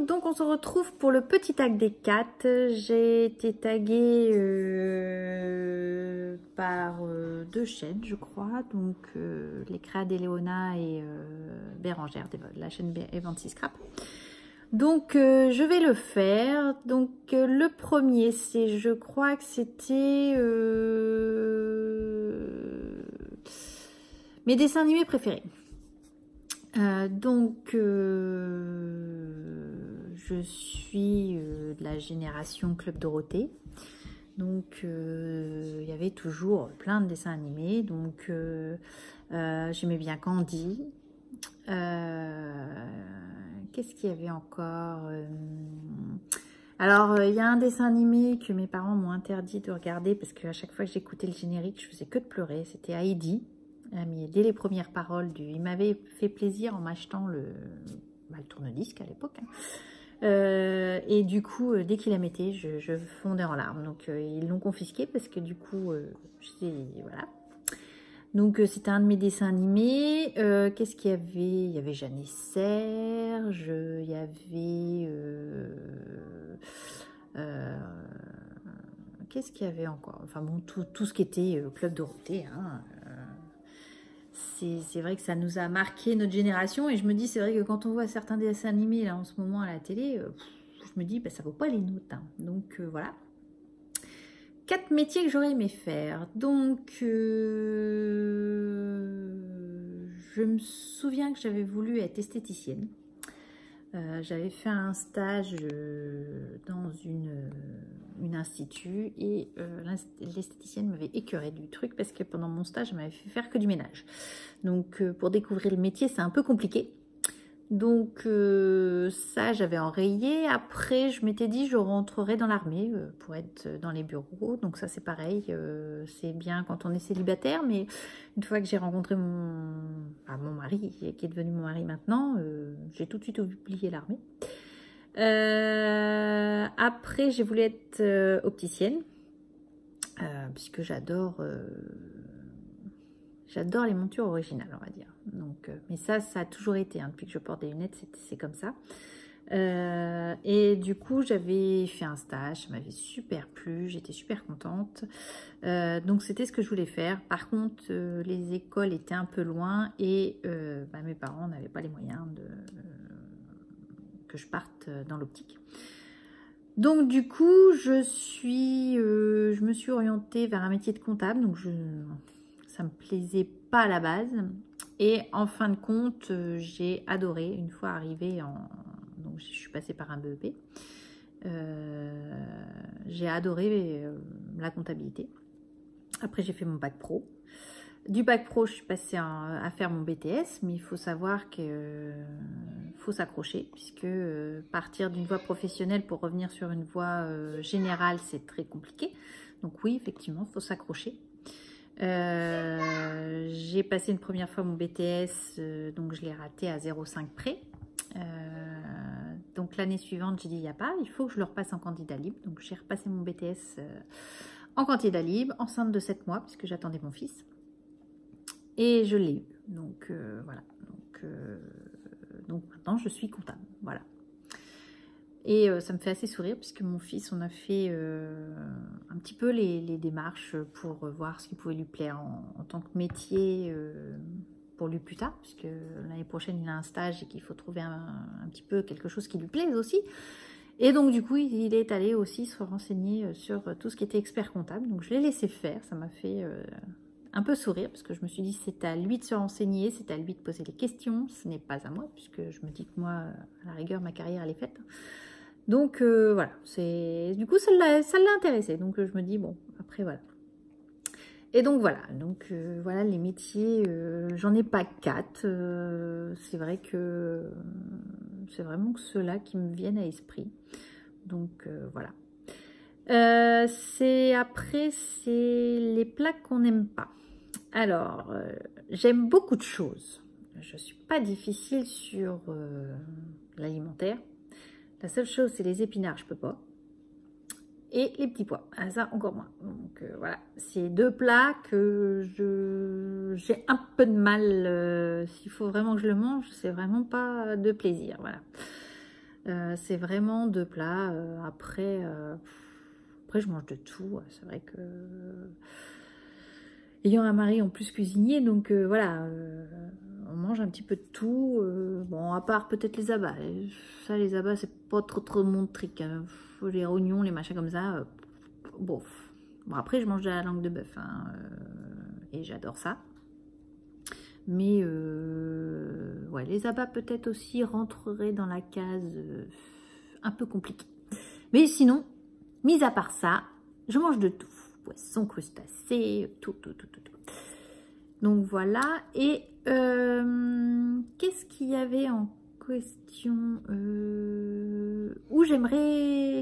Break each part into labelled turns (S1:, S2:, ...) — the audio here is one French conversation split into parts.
S1: donc on se retrouve pour le petit tag des 4. J'ai été taguée par deux chaînes, je crois, donc les créas d'Eleona et Bérangère de la chaîne E26 Scrap. Donc je vais le faire. Donc le premier, c'est, je crois que c'était mes dessins animés préférés. Je suis de la génération Club Dorothée, donc il y avait toujours plein de dessins animés, donc j'aimais bien Candy. Qu'est-ce qu'il y avait encore? Alors il y a un dessin animé que mes parents m'ont interdit de regarder parce qu'à chaque fois que j'écoutais le générique je faisais que de pleurer, c'était Heidi. Mais dès les premières paroles, il m'avait fait plaisir en m'achetant le tourne-disque à l'époque. Et du coup, dès qu'il la mettait, je fondais en larmes. Donc, ils l'ont confisqué parce que du coup, voilà. Donc, c'était un de mes dessins animés. Qu'est-ce qu'il y avait? Il y avait Jeanne et Serge. Il y avait... qu'est-ce qu'il y avait encore? Enfin bon, tout ce qui était Club Dorothée, hein. C'est vrai que ça nous a marqué notre génération et je me dis, c'est vrai que quand on voit certains dessins animés là en ce moment à la télé, je me dis, bah, ça vaut pas les nôtres, hein. Donc voilà. 4 métiers que j'aurais aimé faire. Donc je me souviens que j'avais voulu être esthéticienne. J'avais fait un stage dans une institut et l'esthéticienne m'avait écœurée du truc parce que pendant mon stage, elle m'avait fait faire que du ménage. Donc, pour découvrir le métier, c'est un peu compliqué. Donc, ça, j'avais enrayé. Après, je m'étais dit, je rentrerai dans l'armée pour être dans les bureaux. Donc, ça, c'est pareil. C'est bien quand on est célibataire. Mais une fois que j'ai rencontré mon mari, qui est devenu mon mari maintenant, j'ai tout de suite oublié l'armée. Après, j'ai voulu être opticienne. Puisque j'adore les montures originales, on va dire. Donc, mais ça a toujours été, hein, depuis que je porte des lunettes, c'est comme ça. Et du coup, j'avais fait un stage, ça m'avait super plu, j'étais super contente. Donc, c'était ce que je voulais faire. Par contre, les écoles étaient un peu loin et mes parents n'avaient pas les moyens que je parte dans l'optique. Donc du coup, je me suis orientée vers un métier de comptable, donc ça me plaisait pas à la base. Et en fin de compte, j'ai adoré, une fois arrivée donc je suis passée par un BEP, j'ai adoré la comptabilité. Après, j'ai fait mon bac pro. Du bac pro, je suis passée à faire mon BTS, mais il faut savoir qu'il faut s'accrocher, puisque partir d'une voie professionnelle pour revenir sur une voie générale, c'est très compliqué. Donc oui, effectivement, il faut s'accrocher. J'ai passé une première fois mon BTS, donc je l'ai raté à 0,5 près. Donc l'année suivante, j'ai dit, il n'y a pas, il faut que je le repasse en candidat libre. Donc j'ai repassé mon BTS en candidat libre, enceinte de 7 mois, puisque j'attendais mon fils. Et je l'ai eu. Donc voilà. Donc maintenant je suis comptable. Voilà. Et ça me fait assez sourire puisque mon fils, on a fait un petit peu les démarches pour voir ce qui pouvait lui plaire en tant que métier pour lui plus tard, puisque l'année prochaine il a un stage et qu'il faut trouver un petit peu quelque chose qui lui plaise aussi. Et donc du coup il est allé aussi se renseigner sur tout ce qui était expert comptable. Donc je l'ai laissé faire, ça m'a fait un peu sourire parce que je me suis dit c'est à lui de se renseigner, c'est à lui de poser les questions, ce n'est pas à moi puisque je me dis que moi à la rigueur ma carrière elle est faite. Donc voilà, du coup ça l'a intéressé, donc je me dis bon après voilà. Et donc voilà, voilà les métiers, j'en ai pas 4, c'est vrai que c'est vraiment que ceux-là qui me viennent à l'esprit. Donc voilà. Après c'est les plats qu'on n'aime pas. Alors, j'aime beaucoup de choses. Je ne suis pas difficile sur l'alimentaire. La seule chose, c'est les épinards, je ne peux pas. Et les petits pois, ça encore moins. Donc voilà, c'est 2 plats que j'ai un peu de mal. S'il faut vraiment que je le mange, c'est vraiment pas de plaisir. Voilà. C'est vraiment deux plats. Après, je mange de tout. C'est vrai que ayant un mari en plus cuisinier, donc voilà, on mange un petit peu de tout. Bon, à part peut-être les abats. Ça, les abats, c'est pas trop mon trick. Hein. Les oignons, les machins comme ça, bon. Bon, après, je mange de la langue de bœuf, hein, et j'adore ça. Mais ouais, les abats peut-être aussi rentreraient dans la case un peu compliquée. Mais sinon, mis à part ça, je mange de tout. Poisson, crustacés, tout. Donc voilà. Et qu'est-ce qu'il y avait en question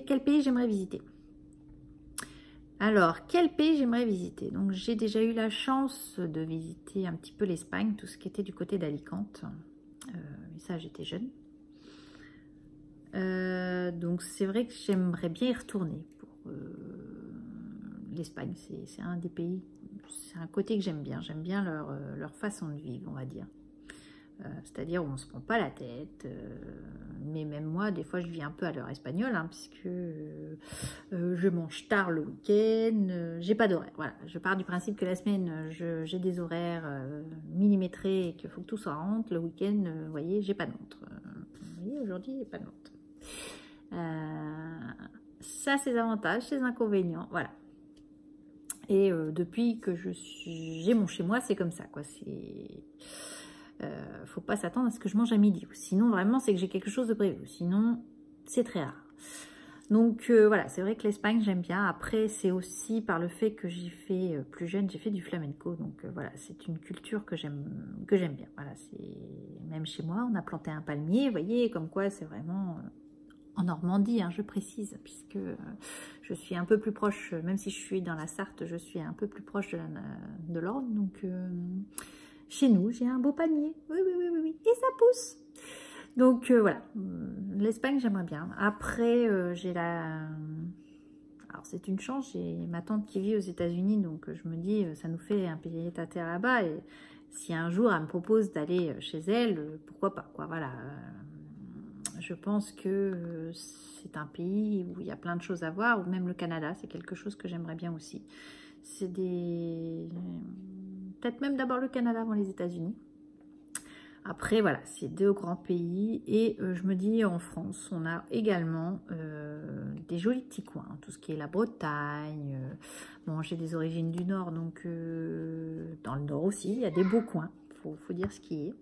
S1: quel pays j'aimerais visiter? Alors, quel pays j'aimerais visiter? Donc, j'ai déjà eu la chance de visiter un petit peu l'Espagne, tout ce qui était du côté d'Alicante. Mais ça, j'étais jeune. Donc, c'est vrai que j'aimerais bien y retourner pour l'Espagne. C'est un des pays, c'est un côté que j'aime bien. J'aime bien leur façon de vivre, on va dire. C'est-à-dire où on ne se prend pas la tête, mais même moi, des fois, je vis un peu à l'heure espagnole, hein, puisque je mange tard le week-end, j'ai pas d'horaire. Voilà, je pars du principe que la semaine, j'ai des horaires millimétrés et qu'il faut que tout ça rentre. Le week-end, vous voyez, j'ai pas de montre. Vous voyez, aujourd'hui, j'ai pas de montre. Ça, c'est avantages, c'est inconvénients, voilà. Et depuis que j'ai mon chez moi, c'est comme ça, quoi. C'est... faut pas s'attendre à ce que je mange à midi. Sinon, vraiment, c'est que j'ai quelque chose de prévu. Sinon, c'est très rare. Donc, voilà, c'est vrai que l'Espagne, j'aime bien. Après, c'est aussi par le fait que j'ai fait, plus jeune, j'ai fait du flamenco. Donc, voilà, c'est une culture que j'aime bien. Voilà, c'est même chez moi, on a planté un palmier. Vous voyez, comme quoi, c'est vraiment... en Normandie, hein, je précise, puisque je suis un peu plus proche, même si je suis dans la Sarthe, je suis un peu plus proche de l'Orne. Donc... chez nous, j'ai un beau palmier. Oui. Et ça pousse. Donc, voilà. L'Espagne, j'aimerais bien. Après, j'ai la... Alors, c'est une chance. J'ai ma tante qui vit aux États-Unis. Donc, je me dis, ça nous fait un pied à terre là-bas. Et si un jour, elle me propose d'aller chez elle, pourquoi pas, quoi. Voilà. Je pense que c'est un pays où il y a plein de choses à voir. Ou même le Canada, c'est quelque chose que j'aimerais bien aussi. C'est des... Peut-être même d'abord le Canada avant les États-Unis. Après, voilà, c'est deux grands pays. Et je me dis, en France, on a également des jolis petits coins. Tout ce qui est la Bretagne. Bon, j'ai des origines du Nord, donc dans le Nord aussi, il y a des beaux coins. Faut dire ce qui est.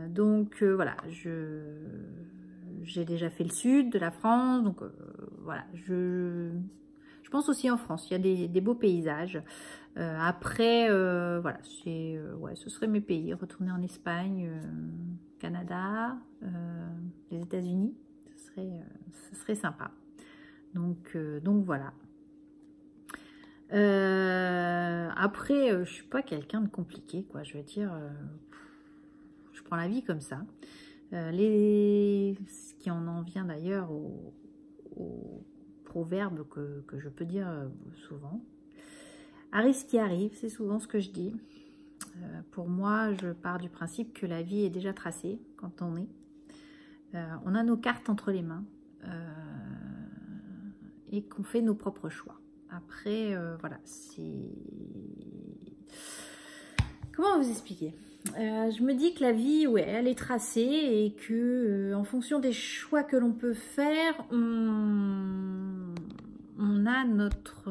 S1: Donc, voilà, j'ai déjà fait le sud de la France. Donc, voilà, je pense aussi en France, il y a des beaux paysages. Après, voilà, ouais, ce serait mes pays. Retourner en Espagne, Canada, les États-Unis, ce serait sympa. Donc voilà. Après, je suis pas quelqu'un de compliqué, quoi. Je veux dire, je prends la vie comme ça. Ce qui en vient d'ailleurs au proverbe que je peux dire souvent. Arrive ce qui arrive, c'est souvent ce que je dis. Pour moi, je pars du principe que la vie est déjà tracée quand on est. On a nos cartes entre les mains et qu'on fait nos propres choix. Après, voilà, c'est... Comment vous expliquer? Je me dis que la vie, ouais, elle est tracée et que en fonction des choix que l'on peut faire, on a notre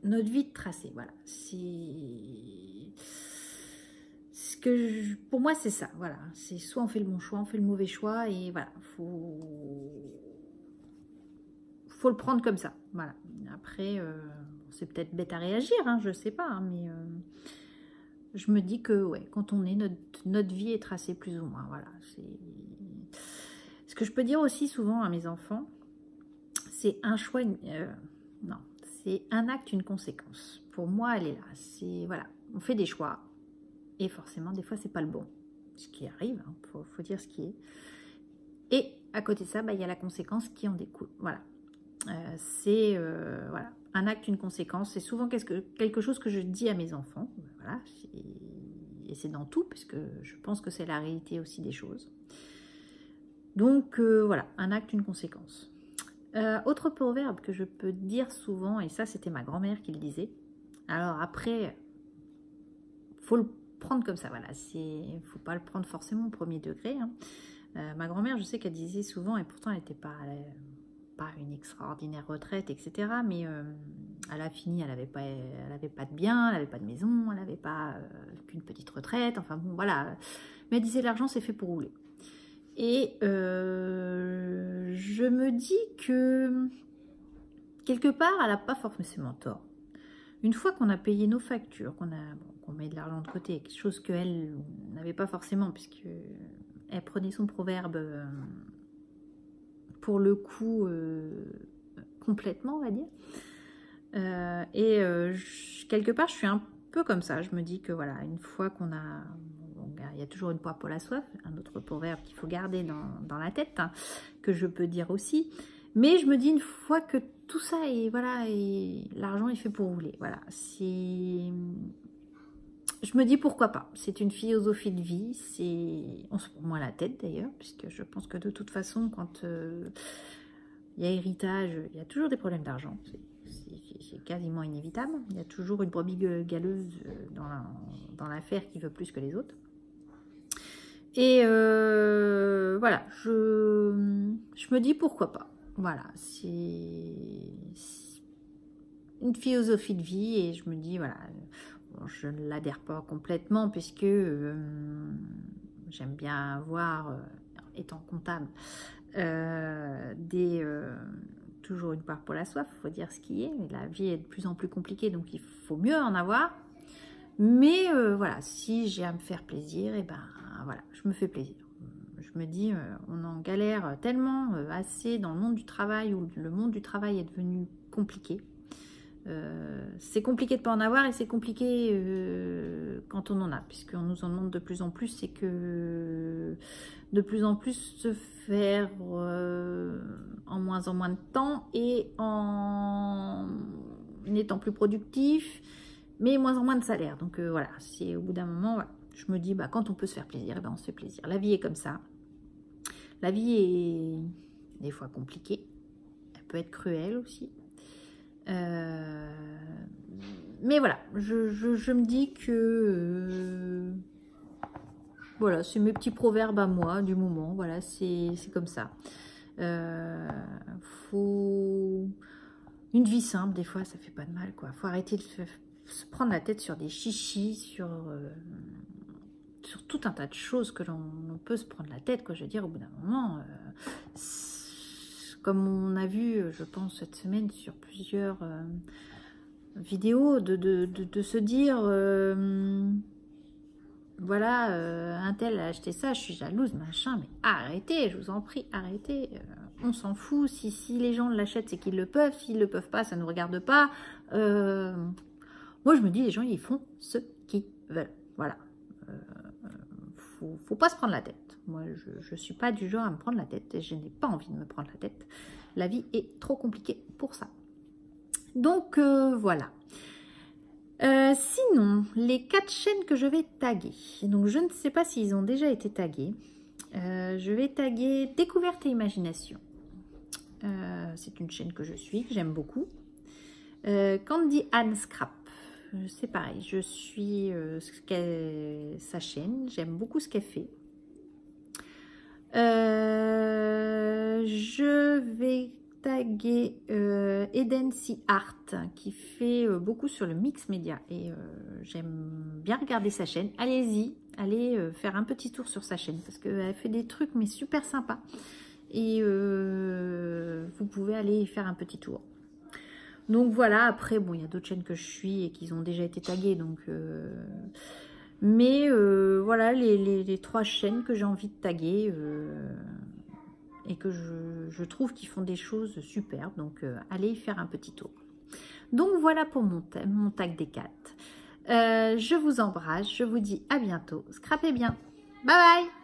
S1: vie de tracée. Voilà, pour moi, c'est ça. Voilà, c'est soit on fait le bon choix, on fait le mauvais choix, et voilà, faut le prendre comme ça. Voilà. Après, c'est peut-être bête à réagir, hein, je sais pas, hein, mais je me dis que ouais, quand on est, notre vie est tracée plus ou moins. Voilà. Ce que je peux dire aussi souvent à mes enfants, c'est un choix, non, c'est un acte, une conséquence. Pour moi, elle est là. C'est voilà, on fait des choix et forcément, des fois, c'est pas le bon. Ce qui arrive, hein, faut dire ce qui est. Et à côté de ça, bah, il y a la conséquence qui en découle. Voilà. C'est voilà, un acte, une conséquence. C'est souvent quelque chose que je dis à mes enfants. Voilà, et c'est dans tout, puisque je pense que c'est la réalité aussi des choses. Donc voilà, un acte, une conséquence. Autre proverbe que je peux dire souvent, et ça c'était ma grand-mère qui le disait. Alors après, faut le prendre comme ça, voilà. Faut pas le prendre forcément au premier degré. Hein. Ma grand-mère, je sais qu'elle disait souvent, et pourtant elle n'était pas une extraordinaire retraite, etc. Mais elle a fini, elle n'avait pas de bien, elle n'avait pas de maison, elle n'avait pas qu'une petite retraite. Enfin bon, voilà. Mais elle disait l'argent c'est fait pour rouler. Et je me dis que quelque part, elle n'a pas forcément tort. Une fois qu'on a payé nos factures, qu'on met de l'argent de côté, quelque chose qu'elle n'avait pas forcément, puisque elle prenait son proverbe pour le coup complètement, on va dire. Quelque part, je suis un peu comme ça. Je me dis que voilà, une fois qu'on a... il y a toujours une poire pour la soif, un autre proverbe qu'il faut garder dans la tête, hein, que je peux dire aussi. Mais je me dis une fois que tout ça est, voilà, et l'argent est fait pour rouler. Voilà, je me dis pourquoi pas. C'est une philosophie de vie. On se prend moins la tête d'ailleurs, puisque je pense que de toute façon, quand il y a héritage, il y a toujours des problèmes d'argent. C'est quasiment inévitable. Il y a toujours une brebis galeuse dans l'affaire qui veut plus que les autres. Et voilà, je me dis pourquoi pas. Voilà, c'est une philosophie de vie et je me dis, voilà, bon, je ne l'adhère pas complètement puisque j'aime bien avoir, étant comptable, toujours une part pour la soif, il faut dire ce qui est. La vie est de plus en plus compliquée, donc il faut mieux en avoir. Mais voilà, si j'ai à me faire plaisir, et ben voilà, je me fais plaisir. Je me dis, on en galère tellement assez dans le monde du travail, où le monde du travail est devenu compliqué. C'est compliqué de ne pas en avoir et c'est compliqué quand on en a, puisqu'on nous en demande de plus en plus, c'est que de plus en plus se faire en moins de temps et en étant plus productif, mais moins en moins de salaire. Donc voilà, c'est au bout d'un moment, voilà, je me dis, bah, quand on peut se faire plaisir, eh ben, on se fait plaisir. La vie est comme ça. La vie est des fois compliquée. Elle peut être cruelle aussi. Mais voilà, je me dis que voilà, c'est mes petits proverbes à moi du moment. Voilà, c'est comme ça. Faut une vie simple, des fois, ça fait pas de mal, quoi. Faut arrêter de se prendre la tête sur des chichis, sur tout un tas de choses que l'on peut se prendre la tête, quoi. Je veux dire, au bout d'un moment, comme on a vu, je pense, cette semaine sur plusieurs vidéos, de se dire, voilà, un tel a acheté ça, je suis jalouse, machin, mais arrêtez, je vous en prie, arrêtez. On s'en fout, si les gens l'achètent, c'est qu'ils le peuvent, s'ils ne le peuvent pas, ça ne nous regarde pas. Moi, je me dis, les gens, ils font ce qu'ils veulent, voilà. Faut pas se prendre la tête. Moi, je suis pas du genre à me prendre la tête et je n'ai pas envie de me prendre la tête. La vie est trop compliquée pour ça. Donc, voilà. Sinon, les 4 chaînes que je vais taguer. Donc, je ne sais pas s'ils ont déjà été tagués. Je vais taguer Découverte et Imagination. C'est une chaîne que je suis, que j'aime beaucoup. Candy Anne Scrap. C'est pareil, je suis sa chaîne, j'aime beaucoup ce qu'elle fait. Je vais taguer Eden C Art qui fait beaucoup sur le mix média et j'aime bien regarder sa chaîne. Allez-y, allez faire un petit tour sur sa chaîne parce qu'elle fait des trucs mais super sympas et vous pouvez aller y faire un petit tour. Donc voilà, après, bon, il y a d'autres chaînes que je suis et qui ont déjà été taguées. Donc, voilà les 3 chaînes que j'ai envie de taguer et que je trouve qu'ils font des choses superbes. Donc, allez y faire un petit tour. Donc, voilà pour mon tag des 4. Je vous embrasse, je vous dis à bientôt. Scrapez bien. Bye bye!